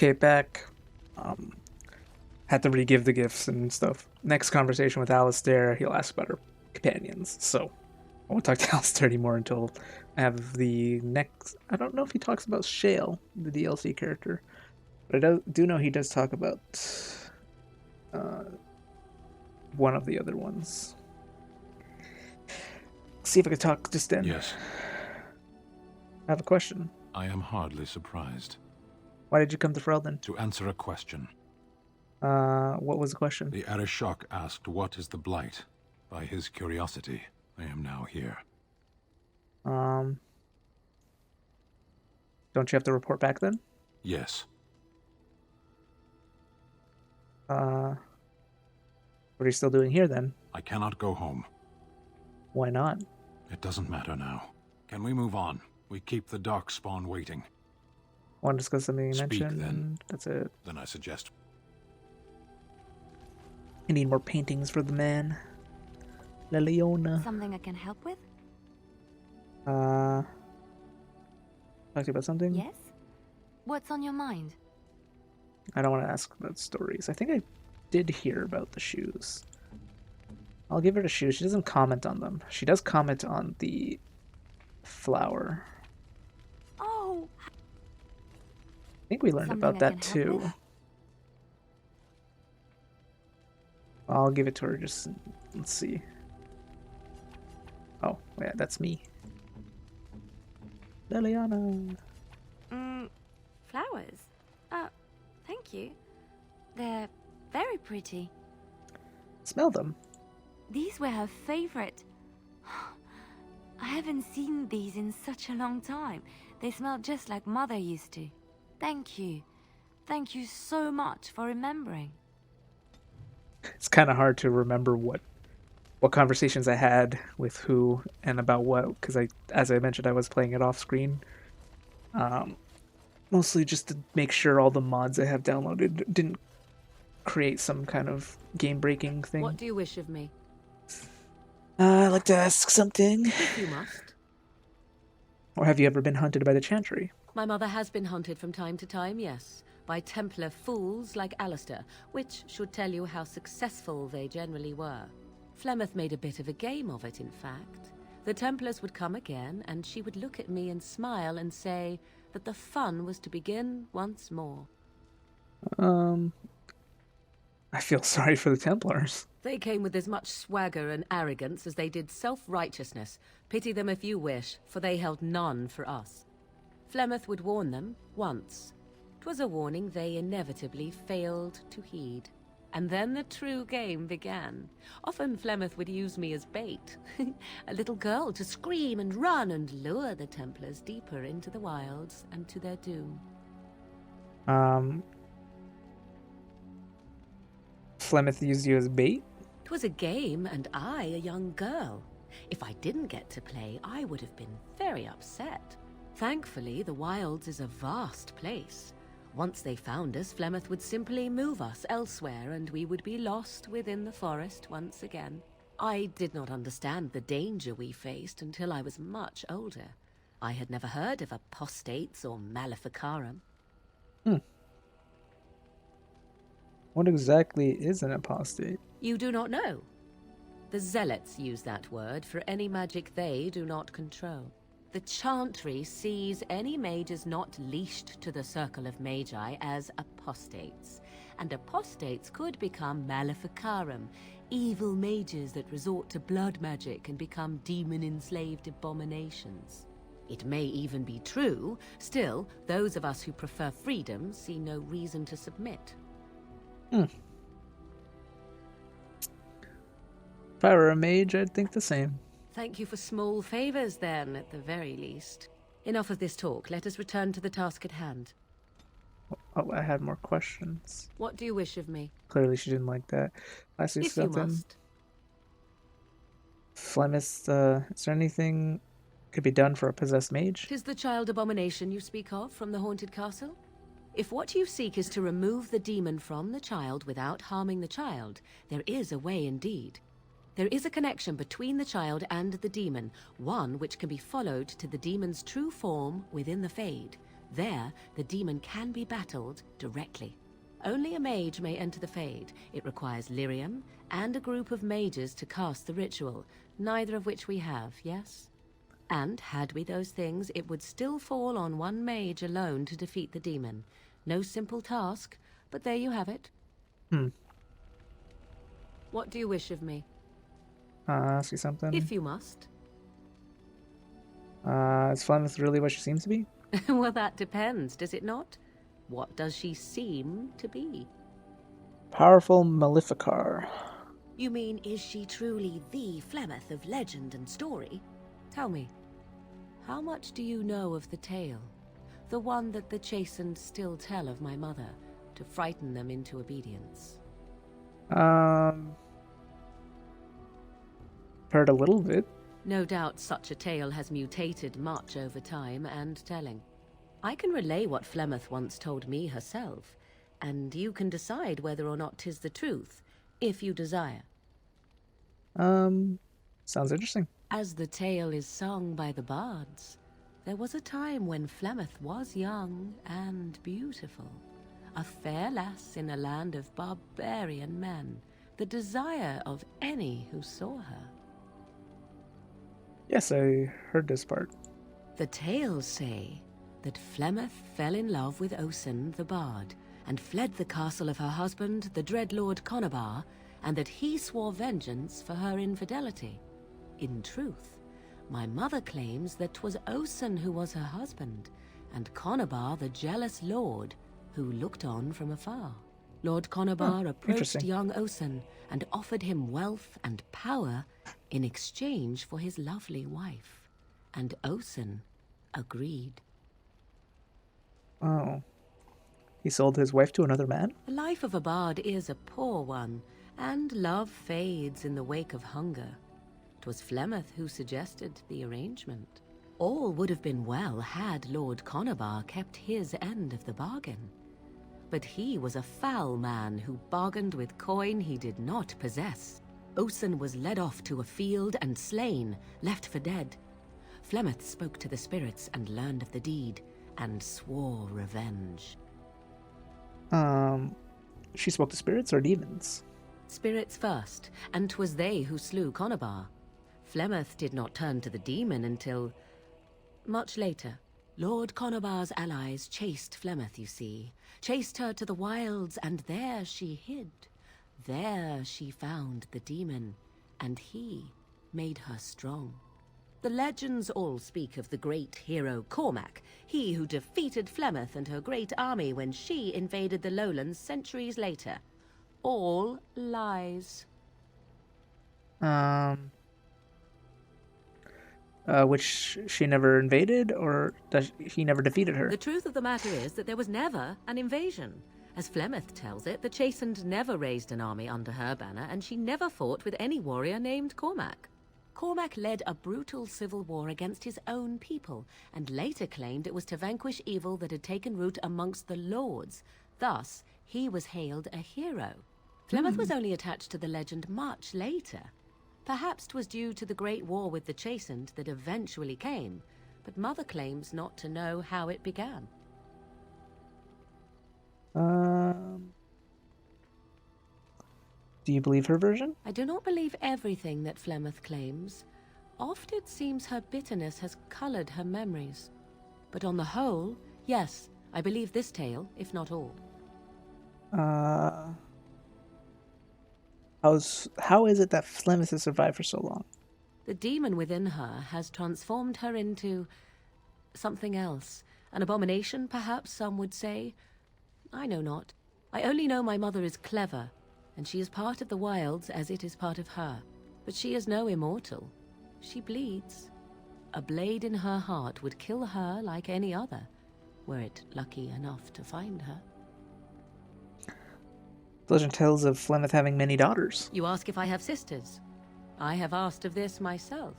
came back. Had to re-give the gifts and stuff. Next conversation with Alistair, he'll ask about her companions. So I won't talk to Alistair anymore until I have the next. I don't know if he talks about Shale, the DLC character, but I do know he does talk about uh, one of the other ones. See if I can talk just then. Yes. I have a question. I am hardly surprised. Why did you come to Ferelden? To answer a question. What was the question? The Arishok asked what is the Blight. By his curiosity, I am now here. Don't you have to report back then? Yes. What are you still doing here then? I cannot go home. Why not? It doesn't matter now. Can we move on? We keep the dark spawn waiting. Want to discuss something you Speak, mentioned? then. That's it. Then I suggest... I need more paintings for the man. La Leona. Something I can help with? Talk to you about something? Yes? What's on your mind? I don't want to ask about stories. I think I did hear about the shoes. I'll give her the shoes. She doesn't comment on them. She does comment on the flower. Oh! I think we learned Something about I that can help too. with? I'll give it to her. Just let's see. Oh, yeah, that's me. Liliana. Flowers? Thank you. They're very pretty. Smell them. These were her favorite. I haven't seen these in such a long time. They smell just like Mother used to. Thank you. Thank you so much for remembering. It's kind of hard to remember what conversations I had with who and about what, because as I mentioned, I was playing it off screen. Mostly just to make sure all the mods I have downloaded didn't create some kind of game-breaking thing. What do you wish of me? I'd like to ask something. If you must. Or have you ever been hunted by the Chantry? My mother has been hunted from time to time, yes, by Templar fools like Alistair, which should tell you how successful they generally were. Flemeth made a bit of a game of it, in fact. The Templars would come again, and she would look at me and smile and say that the fun was to begin once more. I feel sorry for the Templars. They came with as much swagger and arrogance as they did self-righteousness. Pity them if you wish, for they held none for us. Flemeth would warn them once. 'Twas a warning they inevitably failed to heed. And then the true game began. Often Flemeth would use me as bait. A little girl to scream and run and lure the Templars deeper into the wilds and to their doom. Flemeth used you as bait? 'Twas a game, and I a young girl. If I didn't get to play, I would have been very upset. Thankfully, the wilds is a vast place. Once they found us, Flemeth would simply move us elsewhere, and we would be lost within the forest once again. I did not understand the danger we faced until I was much older. I had never heard of apostates or maleficarum. What exactly is an apostate? You do not know? The Zealots use that word for any magic they do not control. The Chantry sees any mages not leashed to the Circle of Magi as apostates, and apostates could become maleficarum, evil mages that resort to blood magic and become demon-enslaved abominations. It may even be true, still, those of us who prefer freedom see no reason to submit. If I were a mage, I'd think the same. Thank you for small favors, then, at the very least. Enough of this talk. Let us return to the task at hand. Oh, I had more questions. What do you wish of me? Clearly she didn't like that. I see If you something. must. Flemeth, is there anything could be done for a possessed mage? 'Tis the child abomination you speak of from the haunted castle? If what you seek is to remove the demon from the child without harming the child, there is a way indeed. There is a connection between the child and the demon, one which can be followed to the demon's true form within the Fade. There, the demon can be battled directly. Only a mage may enter the Fade. It requires lyrium and a group of mages to cast the ritual, neither of which we have, yes? And had we those things, it would still fall on one mage alone to defeat the demon. No simple task, but there you have it. What do you wish of me? Ask you something. If you must. Is Flemeth really what she seems to be? Well, that depends, does it not? What does she seem to be? Powerful Maleficar. You mean, is she truly the Flemeth of legend and story? Tell me, how much do you know of the tale? The one that the chastened still tell of my mother, to frighten them into obedience. Heard a little bit. No doubt such a tale has mutated much over time and telling. I can relay what Flemeth once told me herself, and you can decide whether or not 'tis the truth, if you desire. Sounds interesting. As the tale is sung by the bards, there was a time when Flemeth was young and beautiful, a fair lass in a land of barbarian men, the desire of any who saw her. Yes, I heard this part. The tales say that Flemeth fell in love with Osen the bard, and fled the castle of her husband, the dreadlord Conabar, and that he swore vengeance for her infidelity. In truth, my mother claims that 'twas Osen who was her husband, and Conabar the jealous lord who looked on from afar. Lord Conabar approached interesting. young Osen and offered him wealth and power in exchange for his lovely wife, and Osen agreed. Oh. He sold his wife to another man? The life of a bard is a poor one, and love fades in the wake of hunger. 'Twas Flemeth who suggested the arrangement. All would have been well had Lord Conabar kept his end of the bargain. But he was a foul man who bargained with coin he did not possess. Osen was led off to a field and slain, left for dead. Flemeth spoke to the spirits and learned of the deed, and swore revenge. She spoke to spirits or demons? Spirits first, and 'twas they who slew Conabar. Flemeth did not turn to the demon until much later. Lord Conabar's allies chased Flemeth, you see. Chased her to the wilds, and there she hid. There she found the demon, and he made her strong. The legends all speak of the great hero Cormac, he who defeated Flemeth and her great army when she invaded the lowlands centuries later. All lies. Which she never invaded, or does he never defeated her? The truth of the matter is that there was never an invasion. As Flemeth tells it, the Chastened never raised an army under her banner, and she never fought with any warrior named Cormac. Cormac led a brutal civil war against his own people, and later claimed it was to vanquish evil that had taken root amongst the lords. Thus, he was hailed a hero. Flemeth was only attached to the legend much later. Perhaps 'twas due to the great war with the Chastened that eventually came, but Mother claims not to know how it began. Do you believe her version? I do not believe everything that Flemeth claims. Oft it seems her bitterness has colored her memories. But on the whole, yes, I believe this tale, if not all. How is it that Flemeth has survived for so long? The demon within her has transformed her into something else. An abomination, perhaps some would say. I know not. I only know my mother is clever, and she is part of the wilds as it is part of her. But she is no immortal. She bleeds. A blade in her heart would kill her like any other, were it lucky enough to find her. The legend tells of Flemeth having many daughters. You ask if I have sisters. I have asked of this myself.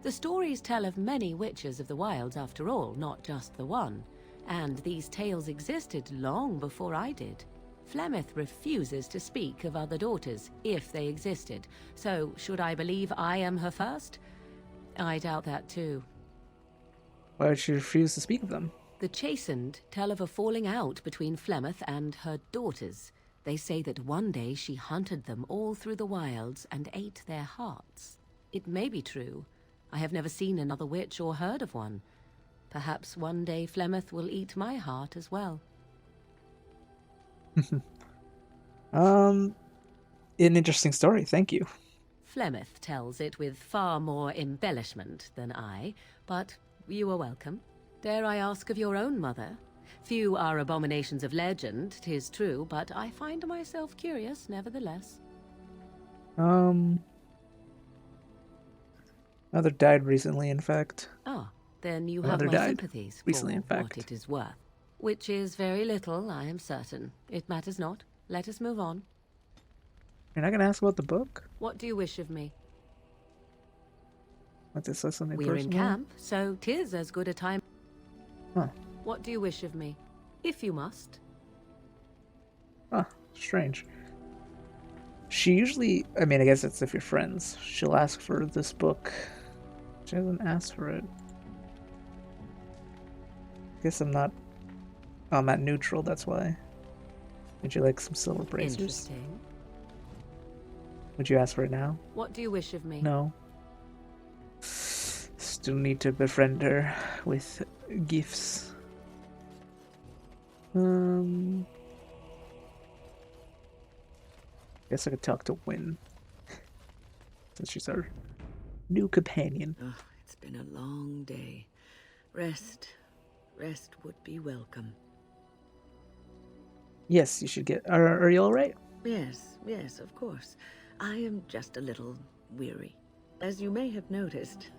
The stories tell of many witches of the wilds after all, not just the one. And these tales existed long before I did. Flemeth refuses to speak of other daughters, if they existed. So, should I believe I am her first? I doubt that too. Why would she refuse to speak of them? The Chastened tell of a falling out between Flemeth and her daughters. They say that one day she hunted them all through the wilds and ate their hearts. It may be true. I have never seen another witch or heard of one. Perhaps one day Flemeth will eat my heart as well. An interesting story, thank you. Flemeth tells it with far more embellishment than I, but you are welcome. Dare I ask of your own mother? Few are abominations of legend, 'tis true, but I find myself curious nevertheless. Mother died recently, in fact. Ah, then you Mother have my died sympathies recently, for in fact. what it is worth. Which is very little, I am certain. It matters not. Let us move on. You're not gonna ask about the book? What do you wish of me? What, this is something We're in personal? camp, so 'tis as good a time. Huh. What do you wish of me? If you must. Huh, strange. She usually, I mean, I guess it's if you're friends. She'll ask for this book. She hasn't asked for it. Guess I'm not neutral, that's why. Would you like some silver bracers? Interesting. Would you ask for it now? What do you wish of me? No. Still need to befriend her with gifts. Guess I could talk to Wynne. Since she's our new companion. Oh, it's been a long day. Rest would be welcome. Yes, you should get. Are you all right? Yes, of course. I am just a little weary. As you may have noticed,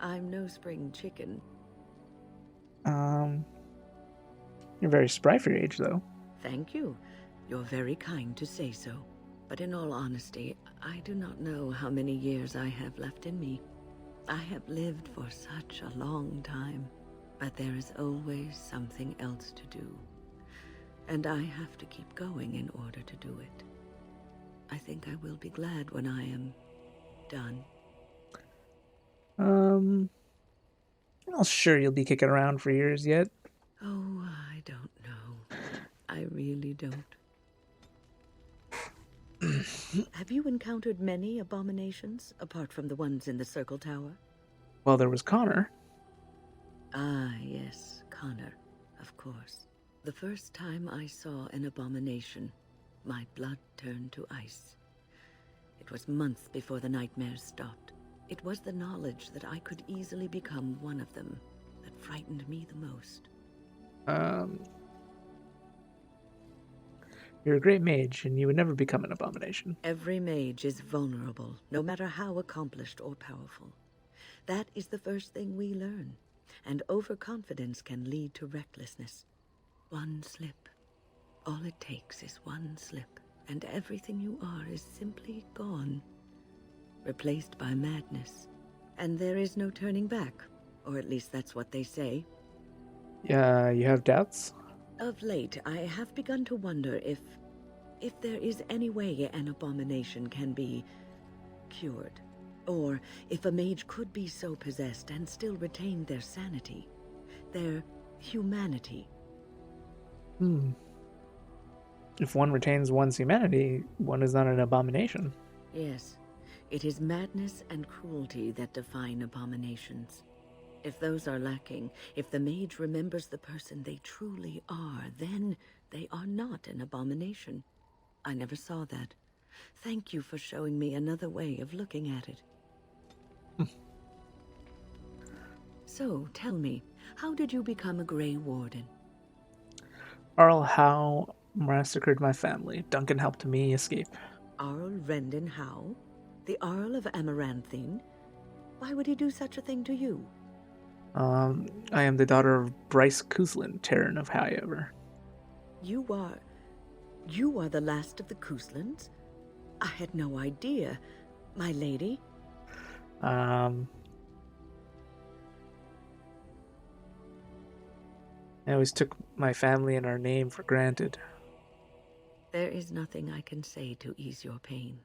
I'm no spring chicken. You're very spry for your age, though. Thank you. You're very kind to say so. But in all honesty, I do not know how many years I have left in me. I have lived for such a long time, but there is always something else to do. And I have to keep going in order to do it. I think I will be glad when I am done. Not sure you'll be kicking around for years yet. Oh, I don't know. I really don't. Have you encountered many abominations, apart from the ones in the Circle Tower? Well, there was Connor. Ah, yes, Connor, of course. The first time I saw an abomination, my blood turned to ice. It was months before the nightmares stopped. It was the knowledge that I could easily become one of them that frightened me the most. You're a great mage, and you would never become an abomination. Every mage is vulnerable, no matter how accomplished or powerful. That is the first thing we learn, and overconfidence can lead to recklessness. One slip. All it takes is one slip, and everything you are is simply gone. Replaced by madness. And there is no turning back, or at least that's what they say. Yeah, you have doubts? Of late, I have begun to wonder if there is any way an abomination can be cured. Or if a mage could be so possessed and still retain their sanity, their humanity. If one retains one's humanity, one is not an abomination. Yes, it is madness and cruelty that define abominations. If those are lacking, if the mage remembers the person they truly are, then they are not an abomination. I never saw that. Thank you for showing me another way of looking at it. So, tell me, how did you become a Grey Warden? Arl Howe massacred my family. Duncan helped me escape. Arl Rendon Howe? The Arl of Amaranthine? Why would he do such a thing to you? I am the daughter of Bryce Kuzlin, Terran of Highover. You are the last of the Kuzlins? I had no idea. My lady? I always took my family and our name for granted. There is nothing I can say to ease your pain.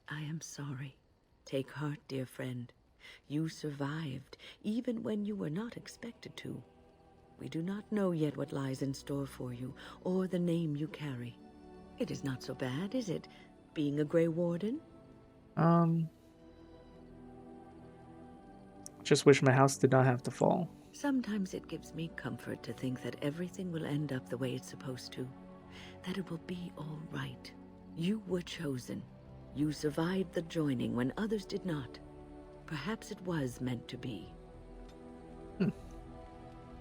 I am sorry. Take heart, dear friend. You survived, even when you were not expected to. We do not know yet what lies in store for you, or the name you carry. It is not so bad, is it, being a Grey Warden? Just wish my house did not have to fall. Sometimes it gives me comfort to think that everything will end up the way it's supposed to. That it will be all right. You were chosen. You survived the joining when others did not. Perhaps it was meant to be.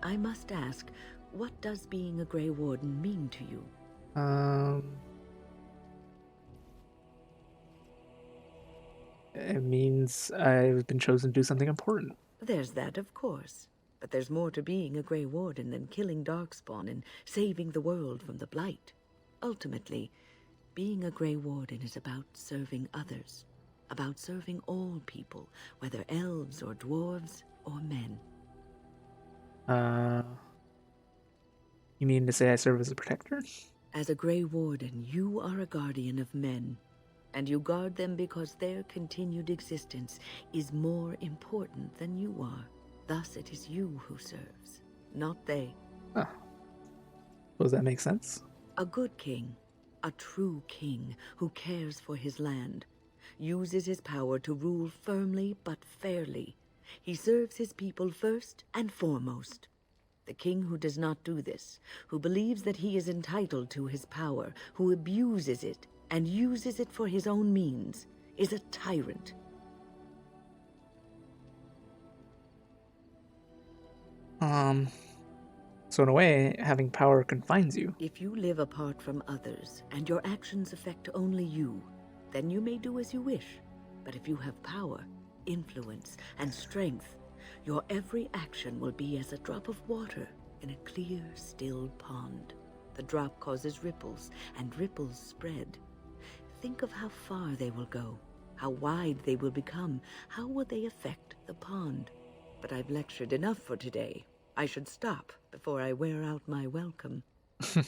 I must ask, what does being a Grey Warden mean to you? It means I've been chosen to do something important. There's that, of course. But there's more to being a Grey Warden than killing Darkspawn and saving the world from the Blight. Ultimately, being a Grey Warden is about serving others. About serving all people, whether elves or dwarves or men. You mean to say I serve as a protector? As a Grey Warden, you are a guardian of men. And you guard them because their continued existence is more important than you are. Thus, it is you who serves, not they. Oh. Does that make sense? A good king, a true king who cares for his land, uses his power to rule firmly but fairly. He serves his people first and foremost. The king who does not do this, who believes that he is entitled to his power, who abuses it and uses it for his own means, is a tyrant. So in a way, having power confines you. If you live apart from others, and your actions affect only you, then you may do as you wish. But if you have power, influence, and strength, your every action will be as a drop of water in a clear, still pond. The drop causes ripples, and ripples spread. Think of how far they will go, how wide they will become, how will they affect the pond. But I've lectured enough for today. I should stop before I wear out my welcome. I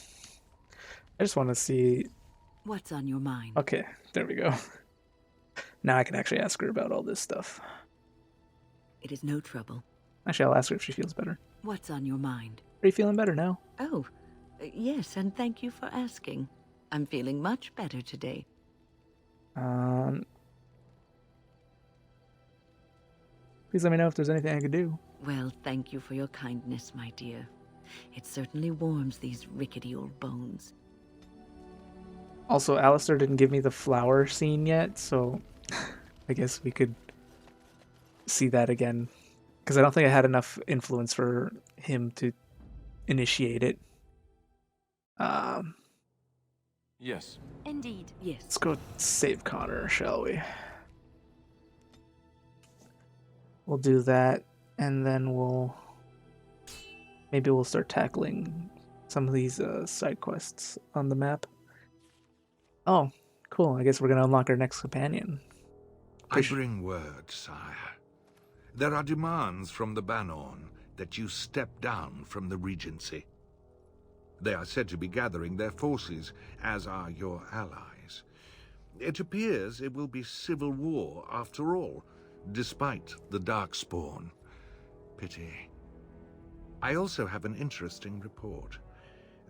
just want to see... What's on your mind? Okay, there we go. Now I can actually ask her about all this stuff. It is no trouble. Actually, I'll ask her if she feels better. What's on your mind? Are you feeling better now? Oh, yes, and thank you for asking. I'm feeling much better today. Please let me know if there's anything I could do. Well, thank you for your kindness, my dear. It certainly warms these rickety old bones. Also, Alistair didn't give me the flower scene yet, so I guess we could see that again. Because I don't think I had enough influence for him to initiate it. Yes. Indeed. Yes. Let's go save Connor, shall we? We'll do that, and then maybe we'll start tackling some of these side quests on the map. Oh, cool. I guess we're going to unlock our next companion. I bring word, sire. There are demands from the Banorn that you step down from the Regency. They are said to be gathering their forces, as are your allies. It appears it will be civil war after all, despite the Darkspawn. Pity. I also have an interesting report.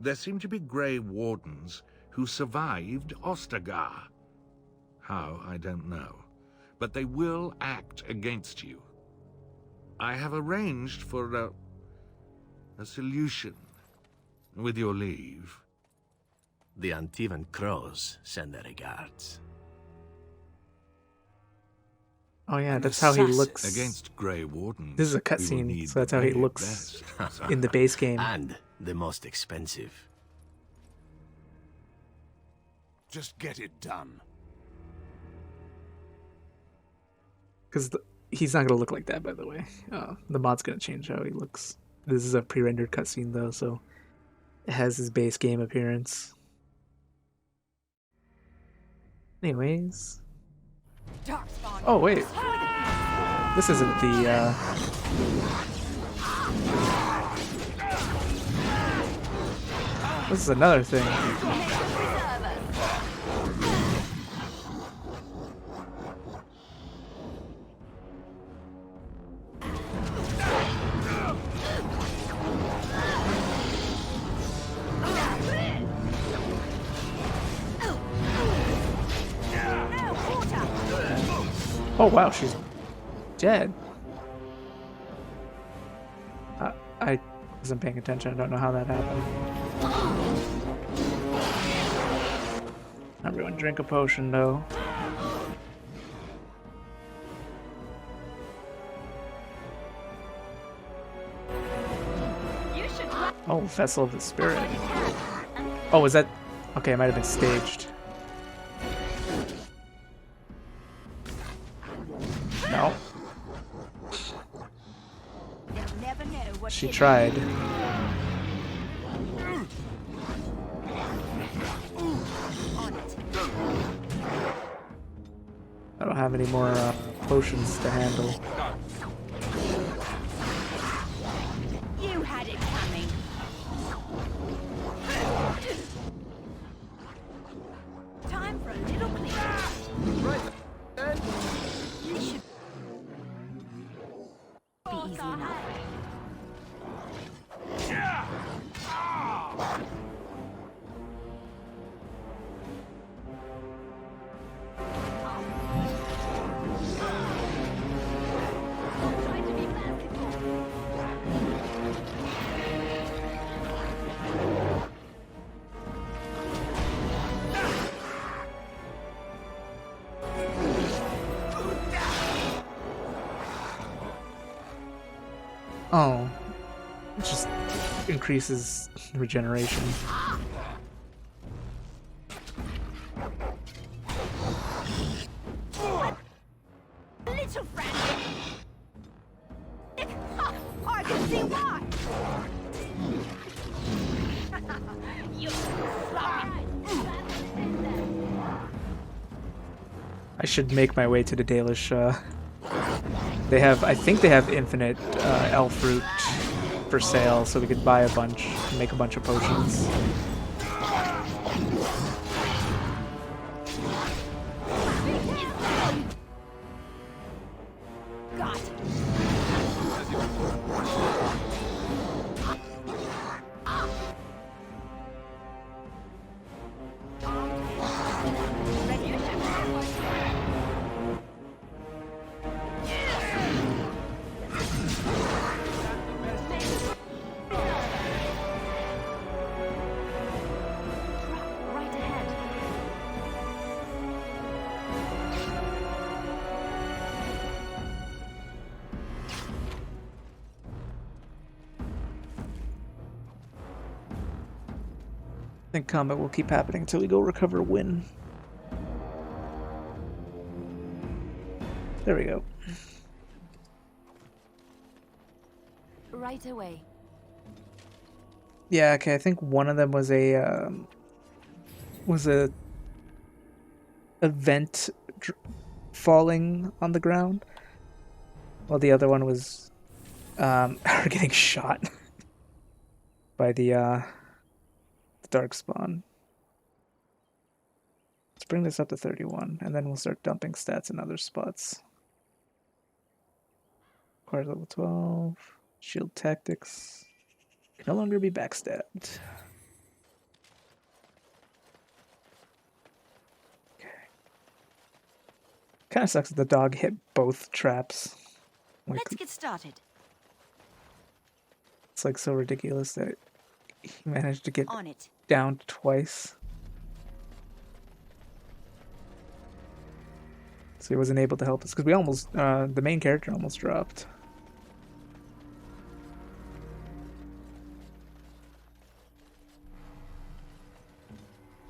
There seem to be Grey Wardens who survived Ostagar. How, I don't know. But they will act against you. I have arranged for a solution, with your leave. The Antivan Crows send their regards. Oh yeah, that's how he looks. Against Grey Wardens. This is a cutscene, so that's how he looks in the base game. And the most expensive. Just get it done. Because he's not going to look like that, by the way. The mod's going to change how he looks. This is a pre-rendered cutscene, though, so it has his base game appearance. Anyways. Oh, wait. This isn't the, This is another thing. Oh wow, she's dead. I wasn't paying attention. I don't know how that happened. Everyone drink a potion, though. Oh, Vessel of the Spirit. Oh, was that... Okay, it might have been staged. No. She tried. I don't have any more potions to handle. You had it coming. Time for a little clean. Right then. You should be easy enough. Oh. It just increases regeneration. Little friend. I can see why. You I should make my way to the Dalish. They have, I think they have infinite elf fruit for sale, so we could buy a bunch and make a bunch of potions. got. Right ahead. I think combat will keep happening until we go recover Wynne. There we go. Right away. Yeah, okay, I think one of them was a event falling on the ground, while the other one was her getting shot by the dark spawn. Let's bring this up to 31, and then we'll start dumping stats in other spots. Requires level 12. Shield tactics. Can no longer be backstabbed. Okay. Kind of sucks that the dog hit both traps. Like, Let's get started. it's like so ridiculous that he managed to get On it. down twice. So he wasn't able to help us because we almost, the main character almost dropped.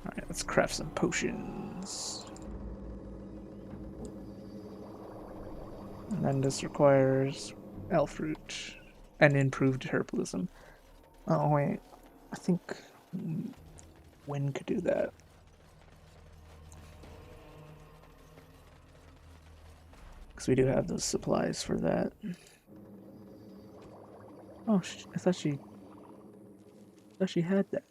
Alright, let's craft some potions. And then this requires elf fruit and improved herbalism. Oh wait, I think Wynne could do that. Because we do have those supplies for that. Oh, I thought she had that.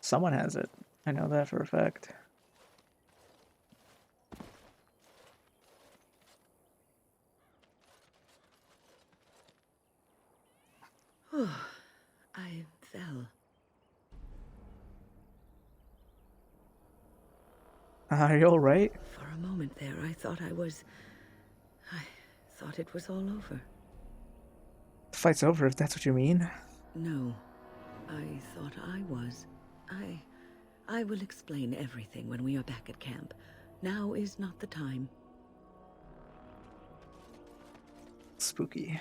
Someone has it. I know that for a fact. I fell. Are you alright? For a moment there, I thought it was all over. The fight's over, if that's what you mean. No, I thought I was. I will explain everything when we are back at camp. Now is not the time. Spooky.